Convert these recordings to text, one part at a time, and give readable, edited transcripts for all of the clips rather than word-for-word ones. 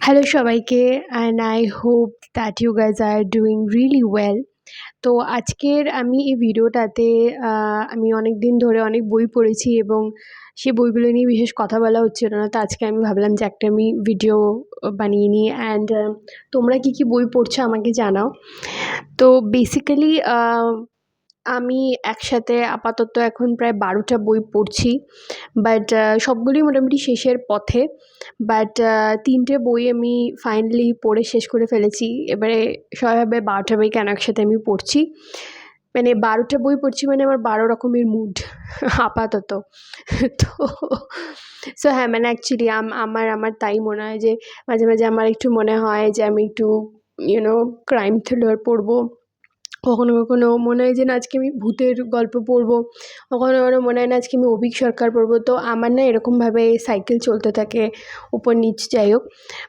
Hello সবাইকে and I hope that you guys are doing really well. তো আজকের আমি এই ভিডিওটাতে আমি অনেক দিন ধরে অনেক বই পড়েছি এবং সেই বইগুলো নিয়ে বিশেষ কথা বলা হচ্ছিল না। তো আজকে আমি ভাবলাম যে একটা আমি ভিডিও বানিয়ে নিই অ্যান্ড তোমরা কী কী বই পড়ছো আমাকে জানাও। তো বেসিক্যালি আমি একসাথে আপাতত এখন প্রায় ১২টা বই পড়ছি। বাট সবগুলোই মোটামুটি শেষের পথে। বাট ৩টে বই আমি ফাইনালি পড়ে শেষ করে ফেলেছি। এবারে সবাই ভাববে ১২টা বই কেন একসাথে আমি পড়ছি? মানে ১২টা বই পড়ছি মানে আমার ১২ রকমের মুড আপাতত। তো হ্যাঁ, মানে অ্যাকচুয়ালি আমার তাই মনে হয় যে মাঝে, মাঝে আমার একটু মনে হয় যে আমি একটু ক্রাইম থ্রিলার পড়বো। কখনো, কখনো মনে হয় যে না আজকে আমি ভূতের গল্প পড়বো। কখনো, কখনো মনে হয় না আজকে আমি অভীক সরকার পড়বো। তো আমার না এরকমভাবে সাইকেল চলতে থাকে উপর নিচ যাই হোক।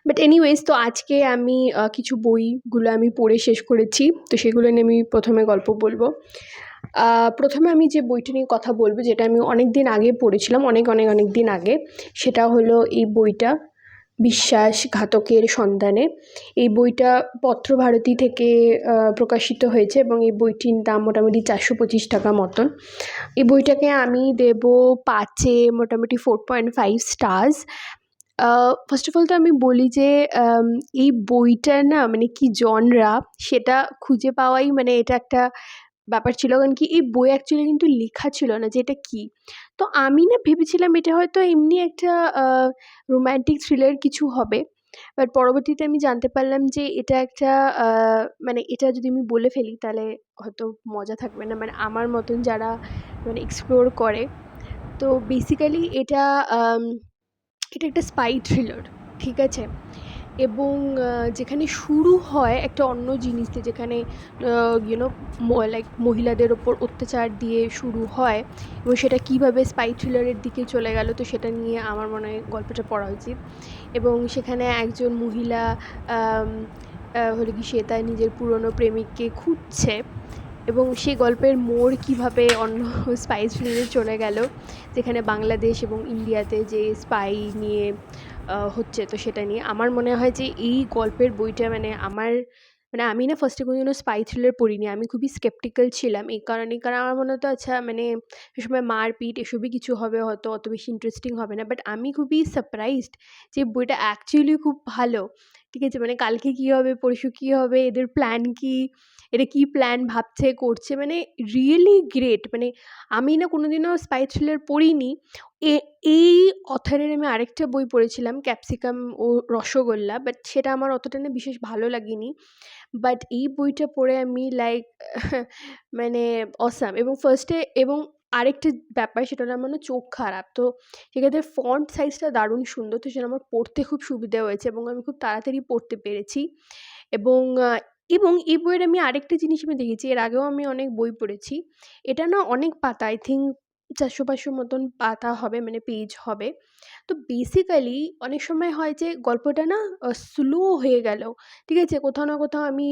বাট এনিওয়েজ তো আজকে আমি কিছু বইগুলো আমি পড়ে শেষ করেছি। তো সেগুলো নিয়ে আমি প্রথমে গল্প বলবো। প্রথমে আমি যে বইটা নিয়ে কথা বলবো যেটা আমি অনেক দিন আগে পড়েছিলাম, অনেক দিন আগে। সেটা হলো এই বইটা 'বিশ্বাসঘাতকের সন্ধানে'। এই বইটা পত্রভারতী থেকে প্রকাশিত হয়েছে এবং এই বইটির দাম মোটামুটি ৪২৫ টাকা মতন। এই বইটাকে আমি দেবো ৫-এ মোটামুটি 4.5 স্টার্স। ফার্স্ট অফ অল তো আমি বলি যে এই বইটার না মানে কি জনরা সেটা খুঁজে পাওয়াই মানে এটা একটা ব্যাপার ছিল। কারণ কি এই বই অ্যাকচুয়ালি কিন্তু লেখা ছিল না যে এটা কী। তো আমি না ভেবেছিলাম এটা হয়তো এমনি একটা রোম্যান্টিক থ্রিলার কিছু হবে। বাট পরবর্তীতে আমি জানতে পারলাম যে এটা একটা আ মানে এটা যদি আমি বলে ফেলি তাহলে হয়তো মজা থাকবে না। মানে আমার মতন যারা মানে এক্সপ্লোর করে। তো বেসিক্যালি এটা একটা স্পাই থ্রিলার, ঠিক আছে? এবং যেখানে শুরু হয় একটা অন্য জিনিস দিয়ে যেখানে ইউ নো লাইক মহিলাদের ওপর অত্যাচার দিয়ে শুরু হয় এবং সেটা কীভাবে স্পাই থ্রিলারের দিকে চলে গেল তো সেটা নিয়ে আমার মনে হয় গল্পটা পড়া উচিত। এবং সেখানে একজন মহিলা আম হলো কি সে তার নিজের পুরনো প্রেমিককে খুঁজছে এবং সেই গল্পের মোড় কীভাবে অন্য স্পাই থ্রিলারে চলে গেল, যেখানে বাংলাদেশ এবং ইন্ডিয়াতে যে স্পাই নিয়ে হচ্ছে তো সেটা নিয়ে। আমার মনে হয় যে এই গল্পের বইটা মানে আমি না ফার্স্টে কোনোদিনও স্পাই থ্রিলার পড়িনি। আমি খুবই স্কেপটিক্যাল ছিলাম এই কারণেই। কারণ আমার মনে হতো আচ্ছা মানে এসময় মারপিট এসবই কিছু হবে হয়তো অত বেশি ইন্টারেস্টিং হবে না। বাট আমি খুবই সারপ্রাইজড যে বইটা অ্যাকচুয়ালি খুব ভালো। ঠিক আছে? মানে কালকে কী হবে, পরশু কী হবে, এদের প্ল্যান কী, এরা কী প্ল্যান ভাবছে, করছে মানে রিয়েলি গ্রেট। মানে আমি না কোনোদিনও স্পাই থ্রিলার পড়িনি। এ এই অথরের আমি আরেকটা বই পড়েছিলাম 'ক্যাপসিকাম ও রসগোল্লা' বাট সেটা আমার অতটা না বিশেষ ভালো লাগেনি। বাট এই বইটা পড়ে আমি লাইক মানে অসাম এবং ফার্স্টে এবং আরেকটা ব্যাপার সেটা হলো আমার না চোখ খারাপ। তো সেক্ষেত্রে ফন্ট সাইজটা দারুণ সুন্দর। তো সেটা আমার পড়তে খুব সুবিধা হয়েছে এবং আমি খুব তাড়াতাড়ি পড়তে পেরেছি। এবং আ এবং এই বইয়ের আমি আরেকটা জিনিস আমি দেখেছি, এর আগেও আমি অনেক বই পড়েছি। এটা না অনেক পাতা আই থিংক ৪০০-৫০০ মতন পাতা হবে মানে পেজ হবে। তো বেসিক্যালি অনেক সময় হয় যে গল্পটা না স্লো হয়ে গেল। ঠিক আছে? কোথাও না কোথাও আমি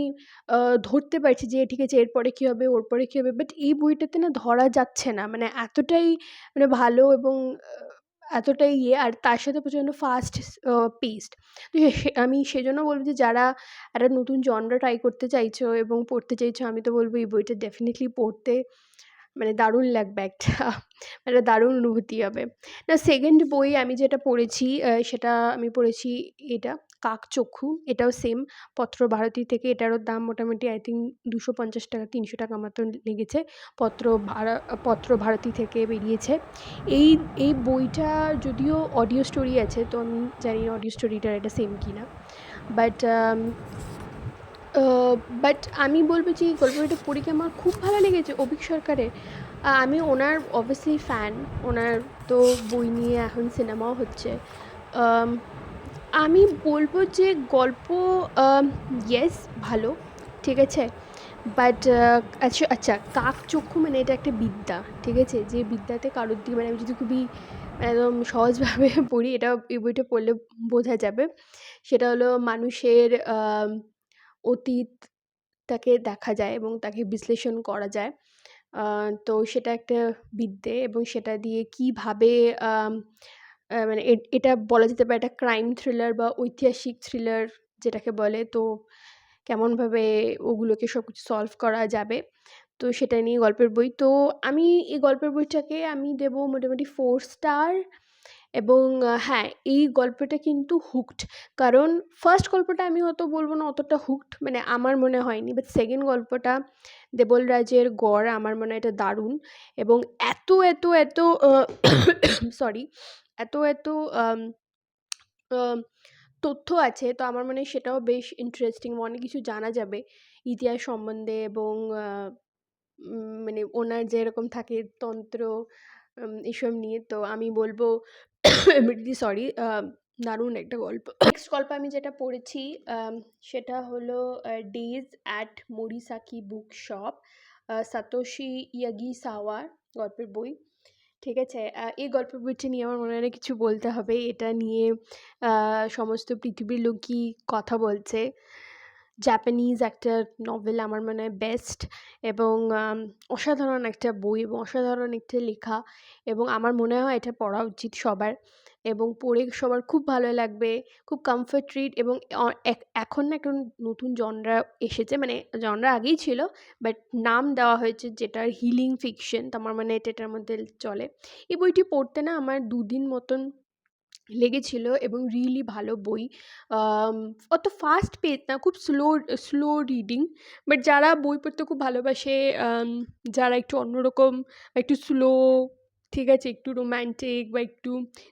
আ ধরতে পারছি যে ঠিক আছে এরপরে কী হবে, ওর পরে কী হবে। বাট এই বইটাতে না ধরা যাচ্ছে না। মানে এতটাই মানে ভালো এবং এতটাই আর তার সাথে প্রচণ্ড ফাস্ট পেসড। তো আমি সেজন্য বলব যে যারা একটা নতুন জনরা ট্রাই করতে চাইছো এবং পড়তে চাইছো আমি তো বলব এই বইটা ডেফিনিটলি পড়তে। মানে দারুণ লাগবে একটা একটা দারুণ অনুভূতি হবে। না সেকেন্ড বই আমি যেটা পড়েছি সেটা আমি পড়েছি এটা 'কাকচক্ষু'। এটাও সেম পত্রভারতী থেকে। এটারও দাম মোটামুটি আই থিংক ৳২৫০ ৳৩০০ মতন লেগেছে। পত্রভারতী থেকে বেরিয়েছে। এই এই বইটা যদিও অডিও স্টোরি আছে তো আমি জানি না অডিও স্টোরিটার এটা সেম কিনা। বাট আ বাট আমি বলব যে এই গল্পটা পড়ে কি আমার খুব ভালো লেগেছে অভীক সরকারের। আমি ওনার অবভিয়াসলি ফ্যান। ওনার তো বই নিয়ে এখন সিনেমাও হচ্ছে। আম আমি বলব যে গল্প আম ইয়েস ভালো। ঠিক আছে? বাট আচ্ছা কাকচক্ষু মানে এটা একটা বিদ্যা। ঠিক আছে? যে বিদ্যাতে কারোর দিকে মানে আমি যদি খুবই একদম সহজভাবে পড়ি এটা এই বইটা পড়লে বোঝা যাবে। সেটা হলো মানুষের অতীতটাকে দেখা যায় এবং তাকে বিশ্লেষণ করা যায়। তো সেটা একটা বিদ্যে এবং সেটা দিয়ে কীভাবে আম মানে এটা বলা যেতে পারে একটা ক্রাইম থ্রিলার বা ঐতিহাসিক থ্রিলার যেটাকে বলে। তো কেমনভাবে ওগুলোকে সবকিছু সলভ করা যাবে। তো সেটা নিয়ে গল্পের বই। তো আমি এই গল্পের বইটাকে আমি দেবো মোটামুটি 4 স্টার। এবং হ্যাঁ, এই গল্পটা কিন্তু হুকড। কারণ ফার্স্ট গল্পটা আমি হয়তো বলব না অতটা হুকড, মানে আমার মনে হয়নি। বাট সেকেন্ড গল্পটা দেবল রাজের গড় আমার মনে হয় এটা দারুণ। এবং এত, এত, এত সরি এত, এত আম আম তথ্য আছে, তো আমার মনে হয় সেটাও বেশ ইন্টারেস্টিং। অনেক কিছু জানা যাবে ইতিহাস সম্বন্ধে। এবং মানে ওনার যেরকম থাকে তন্ত্র এসব নিয়ে। তো আমি বলব এমনিতেই সরি, দারুণ একটা গল্প। নেক্সট গল্প আমি যেটা পড়েছি সেটা হলো Days at Morisaki book shop, Satoshi ইয়াগিসাওয়ার গল্পের বই। ঠিক আছে? এই গল্পের বইটা নিয়ে আমার মনে হয় না কিছু বলতে হবে। এটা নিয়ে সমস্ত পৃথিবীর লোকই কথা বলছে। জাপানিজ একটা নভেল, আমার মনে হয় বেস্ট। এবং অসাধারণ একটা বই এবং অসাধারণ একটা লেখা। এবং আমার মনে হয় এটা পড়া উচিত সবার। এবং পড়ে সবার খুব ভালো লাগবে। খুব কমফোর্ট রিড। এবং এখন না একটা নতুন জনরা এসেছে, মানে জনরা আগেই ছিল, বাট নাম দেওয়া হয়েছে যেটার হিলিং ফিকশন। তো আমার মনে হয় এটা এটার মধ্যে চলে। এই বইটি পড়তে না আমার ২ দিন মতন লেগেছিল এবং রিয়েলি ভালো বই। আম অত ফাস্ট পেজ না, খুব স্লো রিডিং। বাট যারা বই পড়তে খুব ভালোবাসে, আম যারা একটু অন্যরকম বা একটু স্লো, ঠিক আছে? একটু রোমান্টিক বা একটু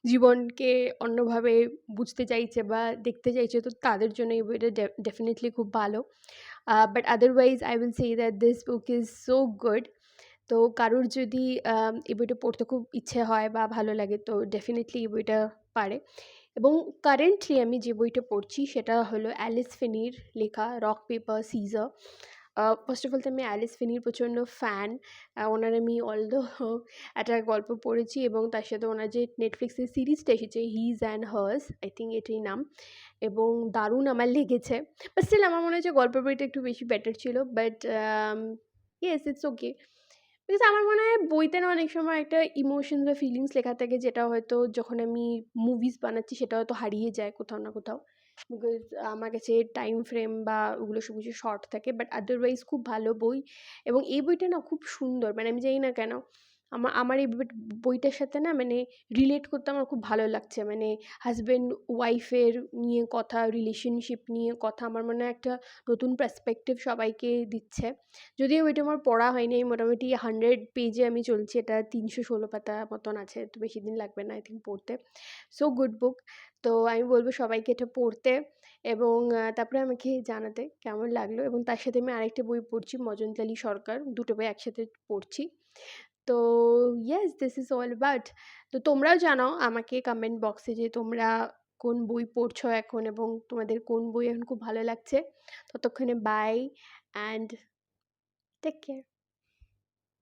জীবনকে অন্যভাবে বুঝতে চাইছে বা দেখতে চাইছে, তো তাদের জন্য এই বইটা ডেফিনিটলি খুব ভালো। But otherwise I will say that this book is so good. তো কারোর যদি এই বইটা পড়তে খুব ইচ্ছে হয় বা ভালো লাগে, তো ডেফিনিটলি এই বইটা পারে। এবং কারেন্টলি আমি যে বইটা পড়ছি সেটা হলো অ্যালিস ফিনির লেখা rock paper scissor. First of all তো আমি অ্যালিস ফিনির প্রচণ্ড ফ্যান। ওনার আমি অলদো একটা গল্প পড়েছি এবং তার সাথে ওনার যে নেটফ্লিক্সের সিরিজটা এসেছে his and hers, I think এটাই নাম। এবং দারুণ আমার লেগেছে। বাট স্টিল আমার মনে হয়েছে গল্পের বইটা একটু বেশি বেটার ছিল। But yes, it's okay. Because আমার মনে হয় বইতে না অনেক সময় একটা ইমোশনস বা ফিলিংস লেখা থাকে যেটা হয়তো যখন আমি মুভিজ বানাচ্ছি সেটা হয়তো হারিয়ে যায় কোথাও না কোথাও। বিকজ আমার কাছে টাইম ফ্রেম বা ওগুলো সব কিছু শর্ট থাকে। বাট আদারওয়াইজ খুব ভালো বই। এবং এই বইটা না খুব সুন্দর, মানে আমি জানি না কেন আমার এই বইটার সাথে না মানে রিলেট করতে আমার খুব ভালো লাগছে। মানে হাজব্যান্ড ওয়াইফের নিয়ে কথা, রিলেশনশিপ নিয়ে কথা, আমার মনে হয় একটা নতুন পার্সপেক্টিভ সবাইকে দিচ্ছে। যদিও বইটা আমার পড়া হয়নি, মোটামুটি 100 পেজে আমি চলছি। এটা ৩১৬ পাতা মতন আছে, তো বেশি দিন লাগবে না আই থিঙ্ক পড়তে। সো গুড বুক। তো আমি বলব সবাইকে এটা পড়তে। এবং তারপরে আমাকে জানাতে কেমন লাগলো। এবং তার সাথে আমি আরেকটা বই পড়ছি মজনতালী সরকার, দুটো বই একসাথে পড়ছি। তো yes, this is all about. তো তোমরাও জানাও আমাকে কমেন্ট বক্সে যে তোমরা কোন বই পড়ছো এখন এবং তোমাদের কোন বই এখন খুব ভালো লাগছে। ততক্ষণে বাই অ্যান্ড টেক কেয়ার।